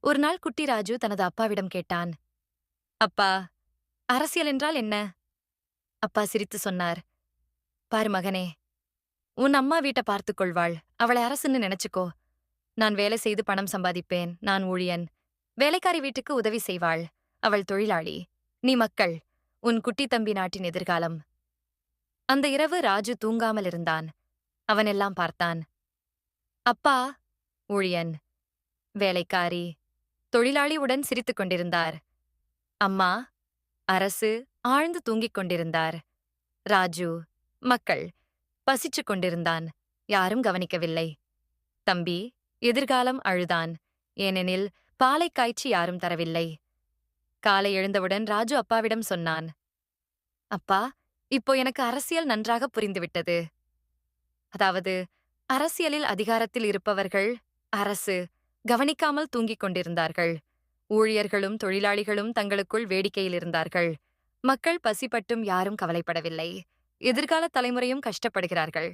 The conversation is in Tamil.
ஒரு நாள் குட்டி ராஜு தனது அப்பாவிடம் கேட்டான். அப்பா, அரசியல் என்றால் என்ன? அப்பா சிரித்து சொன்னார். பாரு மகனே, உன் அம்மா வீட்ட பார்த்துக் கொள்வாள். அவளை அரசுன்னு நினைச்சுக்கோ. நான் வேலை செய்து பணம் சம்பாதிப்பேன். நான் ஊழியன். வேலைக்காரி வீட்டுக்கு உதவி செய்வாள். அவள் தொழிலாளி. நீ மக்கள். உன் குட்டி தம்பி நாட்டின் எதிர்காலம். அந்த இரவு ராஜு தூங்காமல் இருந்தான். அவனெல்லாம் பார்த்தான். அப்பா, ஊழியன். வேலைக்காரி. தொழிலாளியுடன் சிரித்துக் கொண்டிருந்தார். அம்மா, அரசு. ஆழ்ந்து தூங்கிக் கொண்டிருந்தார். ராஜு, மக்கள். பசிச்சுக் கொண்டிருந்தான். யாரும் கவனிக்கவில்லை. தம்பி, எதிர்காலம் அழுதான். ஏனெனில் பாலை காய்ச்சி யாரும் தரவில்லை. காலை எழுந்தவுடன் ராஜு அப்பாவிடம் சொன்னான். அப்பா, இப்போ எனக்கு அரசியல் நன்றாக புரிந்துவிட்டது. அதாவது, அரசியலில் அதிகாரத்தில் இருப்பவர்கள், அரசு, கவனிக்காமல் தூங்கிக் கொண்டிருந்தார்கள். ஊழியர்களும் தொழிலாளிகளும் தங்களுக்குள் வேடிக்கையில் இருந்தார்கள். மக்கள் பசிப்பட்டும் யாரும் கவலைப்படவில்லை. எதிர்கால தலைமுறையும் கஷ்டப்படுகிறார்கள்.